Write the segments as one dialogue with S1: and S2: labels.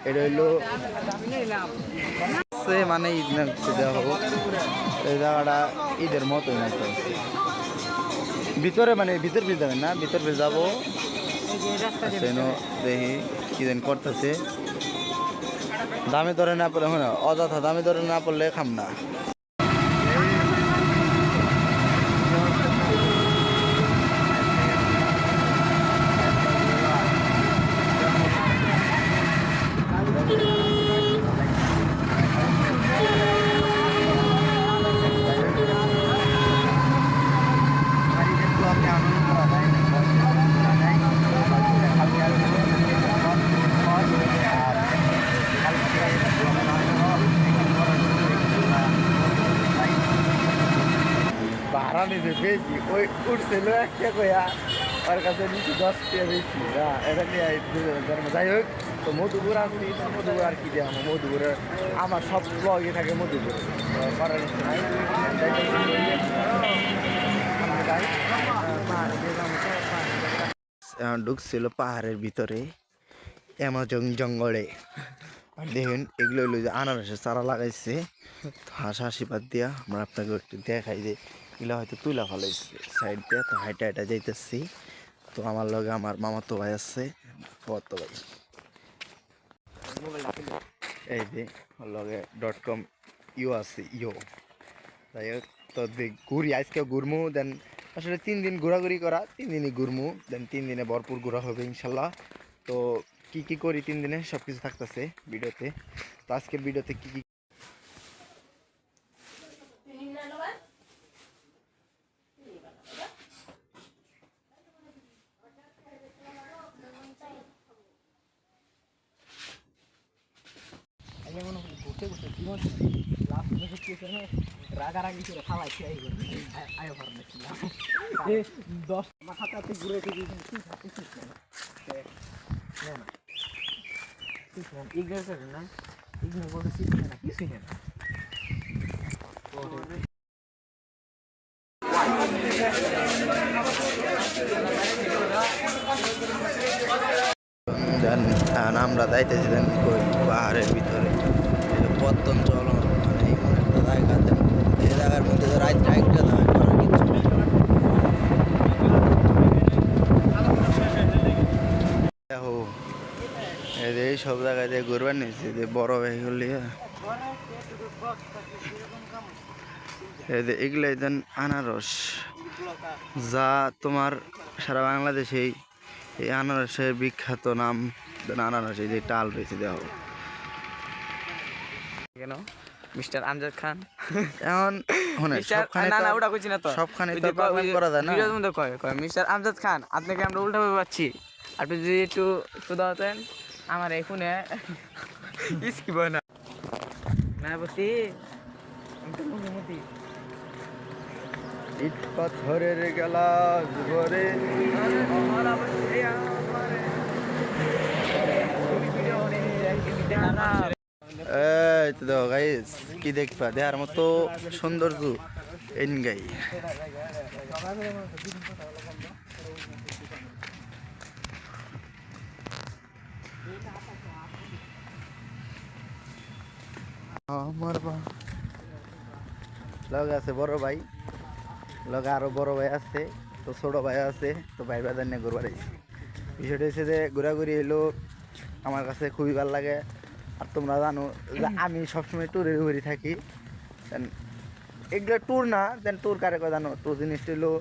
S1: এটা হইলো মানে ঈদ না দেখো এই জায়গাটা ঈদের মতোই লাগছে ভিতরে মানে ভিতর ভিতরে যাবেন না ভিতর ভিতরে যাবো দেখি কি যেন করতেছে দামে ধরে না পড়লে হয় না অযথা দামে ধরে না পড়লে খাম না ভাড়া নিতে বেশি ওই উঠছিল একটা কয়া ওর কাছে নিচে 10 টাকা বেশি এটা নিয়ে যাই হোক তো মধুপুর আসছি মধুপুর আর কি দেওয়া মধুপুরে আমার সব ব্লগে থাকে মধুপুর করার ইচ্ছে নাই ঢুকছিল পাহাড়ের ভিতরে অ্যামাজন জঙ্গলে আর দেখুন এগুলো হইলো যে আনারসের চারা লাগাইছে তো হাসি বাদ দিয়া আমরা আপনাকে একটু দেখাই যে এগুলো হয়তো তুলা ফেলাইছে সাইড দিয়ে তো হাইটা হাইটা যাইতেছি তো আমার লগে আমার মামাতো ভাই আছে তো ভাই এই যে লগে .com ইউ আছে ইউ যাই হোক তো ঘুরি আজকে ঘুরমু দেন আসলে 3 দিন ঘোরাঘুরি করা 3 দিনই ঘুরমু দেন 3 দিনে ভরপুর ঘোরা হবে ইনশাল্লাহ তো কি কি করি 3 দিনে সব কিছু থাকতেছে ভিডিওতে তো আজকের ভিডিওতে কি কি রাগারাগি করে খাওয়াইছি আয়ো ফার্মেছিলাম 10 মাথাতে ঘুরে ফিরে ইগনোর না ইগনোর বলতে শিখছে না কিছুই না আমরা যাইতেছিলাম পাহাড়ের ভিতরে পত্তন চল মানে এমন একটা জায়গা এই জায়গার মধ্যে তো রাত রাইটটা করার কিছু দেখো এই সব জায়গায় দিয়ে ঘুরবার নিয়েছে যে বড় ভেহিকল নিয়ে এগুলো দেন আনারস যা তোমার সারা বাংলাদেশেই এই আনারসের বিখ্যাত নাম আনারস এই যে টাল রয়েছে দেখো
S2: কেন মিস্টার আমজাদ খান
S1: এখন সবখানে তো পাগলামি করা যায় না
S2: মিস্টার আমজাদ খান আপনাকে আমরা উল্টাভাবে পাচ্ছি আপনি যদি একটু দাওতেন আমার এই ফোনে স্কিপ হয় না না বসি
S1: ইট পাথরের গেলা ঘরে এই তো দেখো গাইস কি দেখবা দেখার মতো সৌন্দর্য এনগাই আমার লগে আছে বড় ভাই লগে আরো বড় ভাই আছে তো ছোট ভাই আছে তো ভাই বাজার নিয়ে ঘুরবার আইছি বিষয়টা হচ্ছে যে ঘোরাঘুরি এলো আমার কাছে খুবই ভালো লাগে আর তোমরা জানো যে আমি সবসময় ট্যুরের ঘুরি থাকি এগুলো ট্যুর না দেন ট্যুর কারে কয় জানো ট্যুর জিনিসটা হলো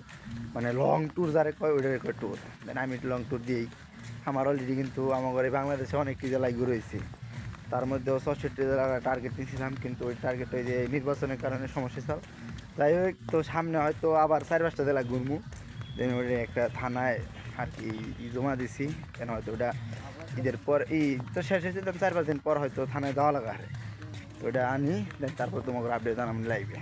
S1: মানে লং ট্যুর যারে কয় ওইটারে কয় ট্যুর দেন আমি লং ট্যুর দিই আমার অলরেডি কিন্তু আমার ঘরে বাংলাদেশে অনেক জেলায় ঘুরেছি তার মধ্যেও 64 জেলার টার্গেট নিয়েছিলাম কিন্তু ওই টার্গেট ওই যে নির্বাচনের কারণে সমস্যা ছিল যাই হোক তো সামনে হয়তো আবার 4-5টা জেলা ঘুরমু দেন ওটা একটা থানায় আর কি জমা দিছি কেন হয়তো ওটা ঈদের পর তো শেষ হয়েছে 4-5 দিন পর হয়তো থানায় যাওয়া লাগা হয় তো ওটা আনি দেন তারপর তোমাকে আপডেট জানাম লাইভে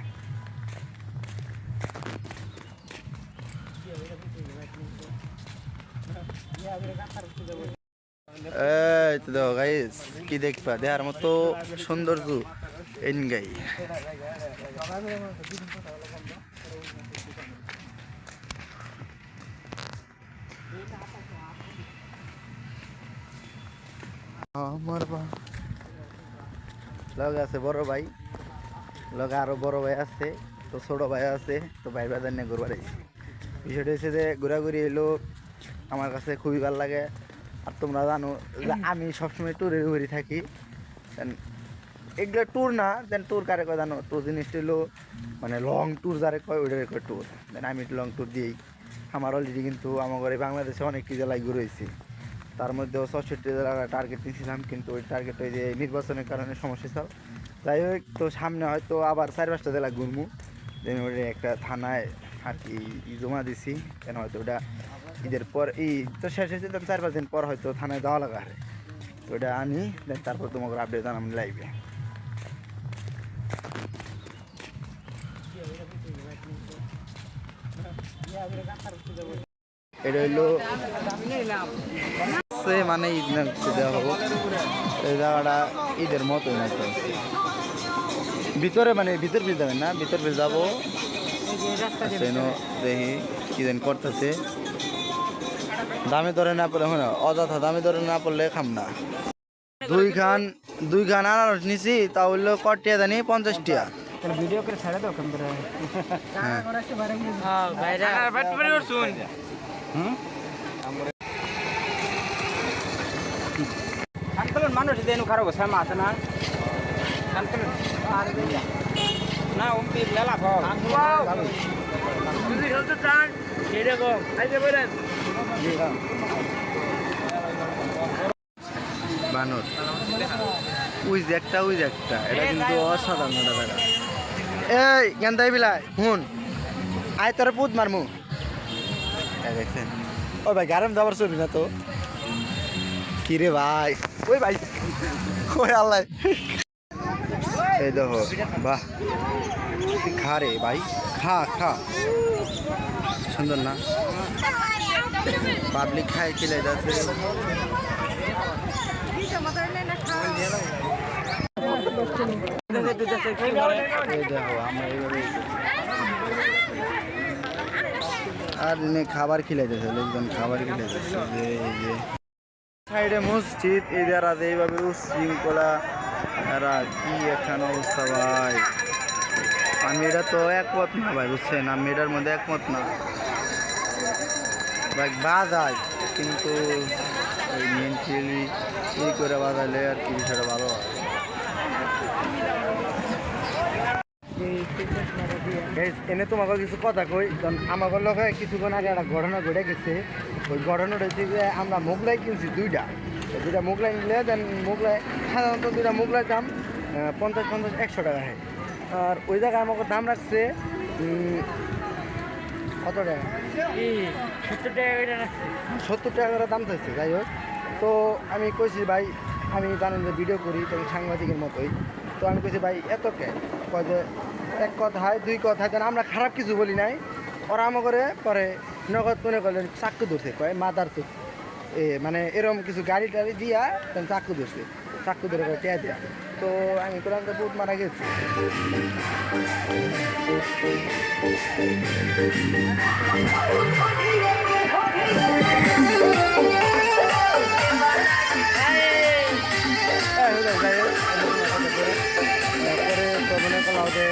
S1: এই তো দেখো গাইস কি দেখবা দেখার মতো সৌন্দর্য এনগাই আমার লগে আছে বড় ভাই, লগে আরো বড় ভাই আছে, তো ছোট ভাই আছে, তো ভাই বাজার নিয়ে ঘুরবার আইছি। বিষয়টা হচ্ছে যে ঘোরাঘুরি এলো আমার কাছে খুবই ভালো লাগে। আর তোমরা জানো যে আমি সবসময় ট্যুরে ঘুরি থাকি। এগুলো ট্যুর না, দেন ট্যুর কারে কয় জানো, ট্যুর জিনিসটা হলো মানে লং ট্যুর যারে কয় ওইটারে কয় ট্যুর। দেন আমি লং ট্যুর দিই। আমার অলরেডি কিন্তু আমার ঘরে বাংলাদেশে অনেকটি জেলায় ঘুরেছি, তার মধ্যেও ৬৪ জেলার টার্গেট নিয়েছিলাম, কিন্তু ওই টার্গেট ওই যে নির্বাচনের কারণে সমস্যা ছিল। যাই হোক, তো সামনে হয়তো আবার ৪-৫টা জেলা ঘুরবো। দেন ওটা একটা থানায় আর কি জমা দিছি, কেন হয়তো ওটা ঈদের পর তো শেষ হয়েছে, ৪-৫ দিন পর হয়তো থানায় যাওয়া লাগা হয়। তো ওটা আনি, দেন তারপর তোমাকে আপডেট জানাম লাইভে। এটা হইলো মানে ঈদ না দেওয়া হবো, এই জায়গাটা ঈদের মতোই না তো। ভিতরে মানে ভিতর ভিড় যাবেন না, ভিতর ভিড় যাবো। দেখি কি যেন করতেছে, দামে ধরে না পড়লে হয় না, অযথা দামে ধরে না পড়লে খাম না। দুই খান আনারস নিছি, তা হইলো কটিয়া জানি 50 টিয়া।
S2: ভিডিও করে ছেড়ে দাও ক্যামেরা। মানুষ দেন খারাপ সামা আছে না না উমতি লেলা
S1: বানর উইজ একটা এটা কিন্তু অসাধারণ একটা জায়গা। এই গেন্দাই বিলাই হুন আয় তোর পুত মারমু। দেখছেন ও ভাই গারম যাবার চলি না তো কি রে ভাই, ওই ভাই ওই আল্লাহ, এই দেখো বাহ, খা রে ভাই, খা খা, সুন্দর না? পাবলিক খায় খেলে যাচ্ছে। আর খাবার খিলাইতেছে লোকজন, খাবার খিলাইতেছে। সাইডে মসজিদ, এদের এইভাবে উশৃঙ্খলা, এরা কি একখান অবস্থা ভাই। আমি এটা তো একমত না ভাই, বুঝছেন? আমি এটার মধ্যে একমত না ভাই। বাজায় কিন্তু ওই মেন্টালি ই করে বাজালে আর কি বিষয়টা ভালো হয়। এনে তোমাকে কিছু কথা কই, কারণ আমাকে লোকে কিছুক্ষণ আগে একটা ঘটনা ঘটে গেছে। ওই ঘটনাটা হচ্ছে যে আমরা মোগলাই কিনছি দুইটা মোগলাই নিলে, দেন মোগলাই সাধারণত দুইটা মোগলাই দাম 50-100 টাকা হয়। আর ওই জায়গায় আমাকে দাম রাখছে কত টাকা, 70 টাকা করে দাম চাইছে। যাই হোক, তো আমি কইছি ভাই, আমি জানেন যে ভিডিও করি, তো সাংবাদিকের মতোই। তো আমি কইছি ভাই এত কে, কয় যে এক কথায় দুই কথায়, যেন আমরা খারাপ কিছু বলি নাই। ওরা আমা করে পরে নগদ মনে করলেন চাক্কু ধরছে, কয় মাদার তো মানে এরকম কিছু গাড়ি টাড়ি দিয়া তেন চাক্কু ধরছে, চাক্কু ধরে করে টেয়া দেয়া। তো আমি করলাম তো বুট মারা গেছি। তারপরে তো মনে করলাম যে